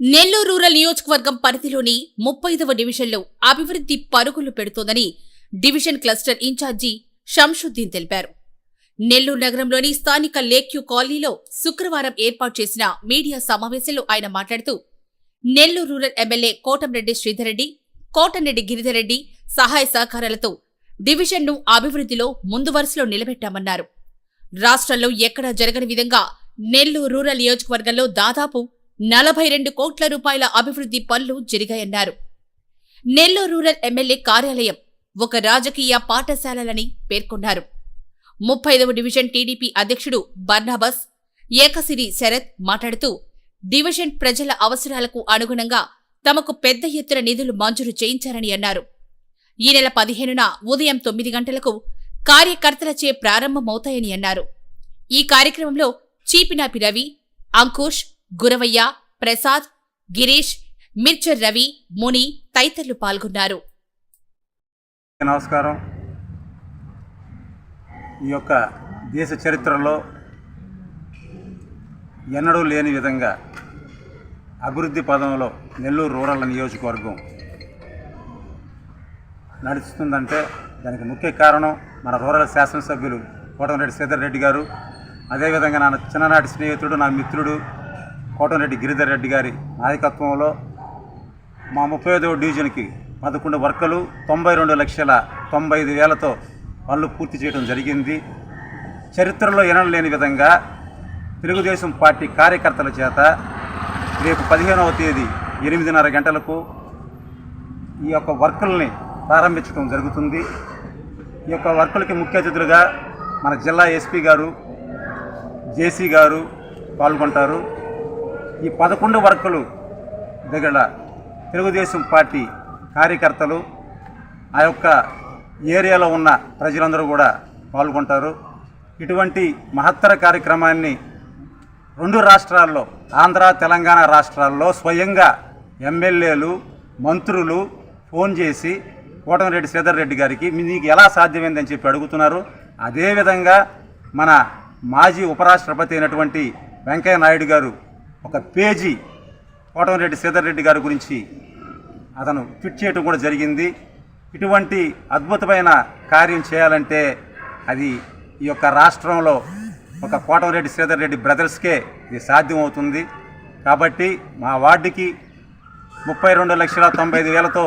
Nellore rural నియోజకవర్గం పరిధిలోని 35వ డివిజన్లో అభివృద్ధి పరుగులు పెడుతోందని డివిజన్ క్లస్టర్ ఇన్ఛార్జి షంషుద్దీన్ తెలిపారు. నెల్లూరు నగరంలోని స్థానిక లేక్యూ కాలనీలో శుక్రవారం ఏర్పాటు చేసిన మీడియా సమావేశంలో ఆయన మాట్లాడుతూ, నెల్లూరు రూరల్ ఎమ్మెల్యే కోటంరెడ్డి శ్రీధర్రెడ్డి, కోటంరెడ్డి గిరిధర్రెడ్డి సహాయ సహకారాలతో డివిజన్ను అభివృద్ధిలో ముందు వరుసలో నిలబెట్టామన్నారు. రాష్ట్రంలో ఎక్కడా జరగని విధంగా నెల్లూరు రూరల్ నియోజకవర్గంలో దాదాపు 42 కోట్ల రూపాయల అభివృద్ధి పనులు జరిగాయన్నారు. నెల్లూరు రూరల్ ఎమ్మెల్యే కార్యాలయం ఒక రాజకీయ పాఠశాలలని పేర్కొన్నారు. 35వ డివిజన్ టీడీపీ అధ్యక్షుడు బర్నాబస్ ఏకసిరి శరత్ మాట్లాడుతూ, డివిజన్ ప్రజల అవసరాలకు అనుగుణంగా తమకు పెద్ద ఎత్తున నిధులు మంజూరు చేయించారని అన్నారు. ఈ నెల 15న ఉదయం 9 గంటలకు కార్యకర్తలచే ప్రారంభమవుతాయని అన్నారు. ఈ కార్యక్రమంలో చీపినాపి రవి, అంకుష్, గురవయ్య, ప్రసాద్, గిరీష్, మిర్చర్ రవి, ముని తదితరులు పాల్గొన్నారు. నమస్కారం. ఈ యొక్క దేశ చరిత్రలో ఎన్నడూ లేని విధంగా అభివృద్ధి పదంలో నెల్లూరు రూరల్ నియోజకవర్గం నడుస్తుందంటే దానికి ముఖ్య కారణం మన రూరల్ శాసనసభ్యులు కోటంరెడ్డి శ్రీధర్రెడ్డి గారు, అదేవిధంగా నా చిన్ననాటి స్నేహితుడు, నా మిత్రుడు కోటంరెడ్డి గిరిధర్రెడ్డి గారి నాయకత్వంలో మా 35వ డివిజన్కి 11 వర్కలు 92,95,000తో పనులు పూర్తి చేయడం జరిగింది. చరిత్రలో ఎనలేని విధంగా తెలుగుదేశం పార్టీ కార్యకర్తల చేత రేపు 15వ తేదీ 8:30 గంటలకు ఈ యొక్క వర్కుల్ని ప్రారంభించడం జరుగుతుంది. ఈ యొక్క వర్కులకి ముఖ్య అతిథులుగా మన జిల్లా ఎస్పీ గారు, జేసీ గారు పాల్గొంటారు. ఈ 11 వర్కులు దగ్గర తెలుగుదేశం పార్టీ కార్యకర్తలు, ఆ యొక్క ఏరియాలో ఉన్న ప్రజలందరూ కూడా పాల్గొంటారు. ఇటువంటి మహత్తర కార్యక్రమాన్ని 2 రాష్ట్రాల్లో, ఆంధ్ర తెలంగాణ రాష్ట్రాల్లో స్వయంగా ఎమ్మెల్యేలు, మంత్రులు ఫోన్ చేసి కోటంరెడ్డి శ్రీధర్రెడ్డి గారికి మీకు ఎలా సాధ్యమైందని చెప్పి అడుగుతున్నారు. అదేవిధంగా మన మాజీ ఉపరాష్ట్రపతి అయినటువంటి వెంకయ్య నాయుడు గారు ఒక పేజీ కోటంరెడ్డి శ్రీధర్రెడ్డి గారి గురించి అతను ట్వీట్ చేయడం కూడా జరిగింది. ఇటువంటి అద్భుతమైన కార్యం చేయాలంటే అది ఈ యొక్క రాష్ట్రంలో ఒక కోటంరెడ్డి శ్రీధర్రెడ్డి బ్రదర్స్కే ఇది సాధ్యమవుతుంది. కాబట్టి మా వార్డుకి 32,95,000తో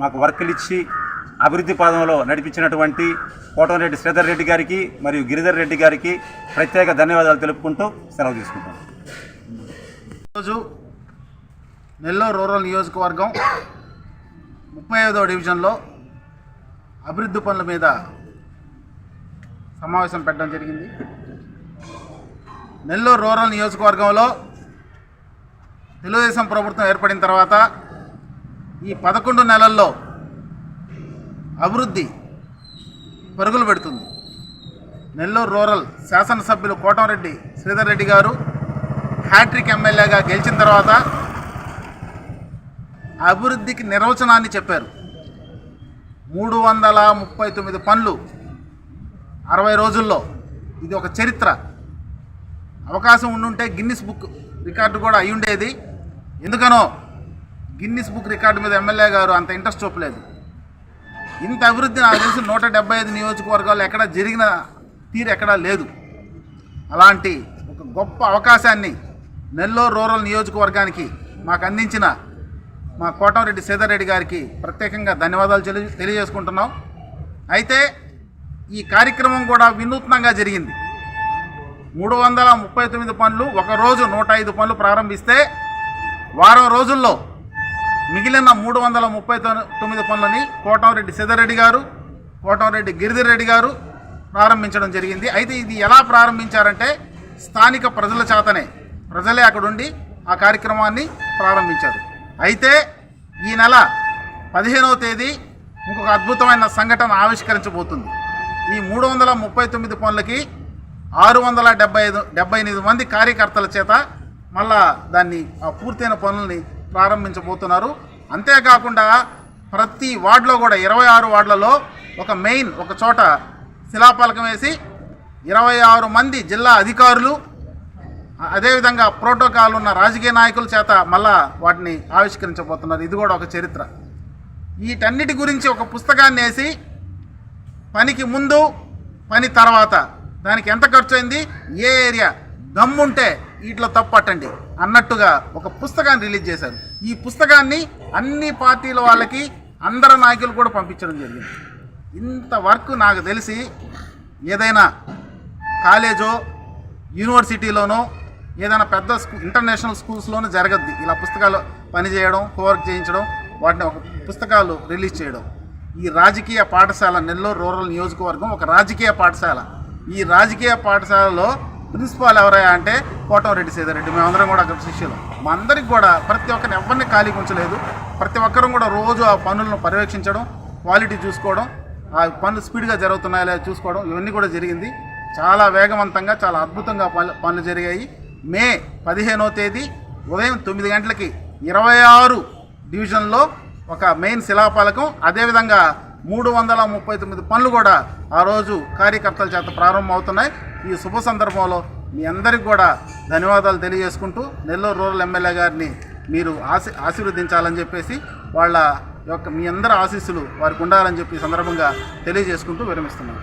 మాకు వర్కులు ఇచ్చి అభివృద్ధి పదంలో నడిపించినటువంటి కోటంరెడ్డి శ్రీధర్రెడ్డి గారికి మరియు గిరిధర్రెడ్డి గారికి ప్రత్యేక ధన్యవాదాలు తెలుపుకుంటూ సెలవు తీసుకుంటాం. ఈరోజు నెల్లూరు రూరల్ నియోజకవర్గం 35వ డివిజన్లో అభివృద్ధి పనుల మీద సమావేశం పెట్టడం జరిగింది. నెల్లూరు రూరల్ నియోజకవర్గంలో తెలుగుదేశం ప్రభుత్వం ఏర్పడిన తర్వాత ఈ 11 నెలల్లో అభివృద్ధి పరుగులు పెడుతుంది. నెల్లూరు రూరల్ శాసనసభ్యులు కోటంరెడ్డి శ్రీధర్రెడ్డి గారు హ్యాట్రిక్ ఎమ్మెల్యేగా గెలిచిన తర్వాత అభివృద్ధికి నిర్వచనాన్ని చెప్పారు. 339 పనులు 60 రోజుల్లో. ఇది ఒక చరిత్ర. అవకాశం ఉండుంటే గిన్నిస్ బుక్ రికార్డు కూడా అయి ఉండేది. ఎందుకనో గిన్నిస్ బుక్ రికార్డు మీద ఎమ్మెల్యే గారు అంత ఇంట్రెస్ట్ చూపలేదు. ఇంత అభివృద్ధి నాకు తెలిసి 175 నియోజకవర్గాలు ఎక్కడా జరిగిన తీరు ఎక్కడా లేదు. అలాంటి ఒక గొప్ప అవకాశాన్ని నెల్లూరు రూరల్ నియోజకవర్గానికి మాకు అందించిన మా కోటంరెడ్డి శ్రీధర్రెడ్డి గారికి ప్రత్యేకంగా ధన్యవాదాలు తెలియజేసుకుంటున్నాం. అయితే ఈ కార్యక్రమం కూడా వినూత్నంగా జరిగింది. 339 పనులు, ఒకరోజు 105 పనులు ప్రారంభిస్తే వారం రోజుల్లో మిగిలిన 339 పనులని కోటంరెడ్డి శ్రీధర్రెడ్డి గారు, కోటంరెడ్డి గిరిధర్రెడ్డి గారు ప్రారంభించడం జరిగింది. అయితే ఇది ఎలా ప్రారంభించారంటే స్థానిక ప్రజల చేతనే, ప్రజలే అక్కడుండి ఆ కార్యక్రమాన్ని ప్రారంభించారు. అయితే ఈ నెల 15వ తేదీ ఇంకొక అద్భుతమైన సంఘటన ఆవిష్కరించబోతుంది. ఈ 339 పనులకి 678 మంది కార్యకర్తల చేత మళ్ళా దాన్ని పూర్తయిన పనులని ప్రారంభించబోతున్నారు. అంతేకాకుండా ప్రతి వార్డులో కూడా 26 వార్డులలో ఒక చోట శిలాఫలకం వేసి 26 మంది జిల్లా అధికారులు, అదేవిధంగా ప్రోటోకాల్ ఉన్న రాజకీయ నాయకుల చేత మళ్ళా వాటిని ఆవిష్కరించబోతున్నారు. ఇది కూడా ఒక చరిత్ర. వీటన్నిటి గురించి ఒక పుస్తకాన్ని వేసి పనికి ముందు పని తర్వాత దానికి ఎంత ఖర్చు అయింది, ఏ ఏరియా దమ్ముంటే వీటిలో తప్పట్టండి అన్నట్టుగా ఒక పుస్తకాన్ని రిలీజ్ చేశారు. ఈ పుస్తకాన్ని అన్ని పార్టీల వాళ్ళకి అందరు నాయకులు కూడా పంపించడం జరిగింది. ఇంతవరకు నాకు తెలిసి ఏదైనా కాలేజో యూనివర్సిటీలోనో ఏదైనా పెద్ద ఇంటర్నేషనల్ స్కూల్స్లోనూ జరగద్ది ఇలా పుస్తకాలు పనిచేయడం, హోంవర్క్ చేయించడం, వాటిని ఒక పుస్తకాలు రిలీజ్ చేయడం. ఈ రాజకీయ పాఠశాల నెల్లూరు రూరల్ నియోజకవర్గం ఒక రాజకీయ పాఠశాల. ఈ రాజకీయ పాఠశాలలో ప్రిన్సిపాల్ ఎవరయ్యా అంటే కోటంరెడ్డి సీతారెడ్డి. మేమందరం కూడా అక్కడ శిష్యులు. మా అందరికి కూడా ప్రతి ఒక్కరిని ఎవరిని ఖాళీగా ఉంచలేదు. ప్రతి ఒక్కరం కూడా రోజు ఆ పనులను పర్యవేక్షించడం, క్వాలిటీ చూసుకోవడం, ఆ పనులు స్పీడ్గా జరుగుతున్నాయో లేదో చూసుకోవడం, ఇవన్నీ కూడా జరిగింది. చాలా వేగవంతంగా చాలా అద్భుతంగా పనులు జరిగాయి. మే 15వ తేదీ ఉదయం 9 గంటలకి 26 డివిజన్లో ఒక మెయిన్ శిలాఫలకం, అదేవిధంగా 339 పనులు కూడా ఆ రోజు కార్యకర్తల చేత ప్రారంభమవుతున్నాయి. ఈ శుభ సందర్భంలో మీ అందరికి కూడా ధన్యవాదాలు తెలియజేసుకుంటూ నెల్లూరు రూరల్ ఎమ్మెల్యే గారిని మీరు ఆశీర్వదించాలని చెప్పేసి వాళ్ళ యొక్క మీ అందరి ఆశీస్సులు వారికి ఉండాలని చెప్పి సందర్భంగా తెలియజేసుకుంటూ విరమిస్తున్నాను.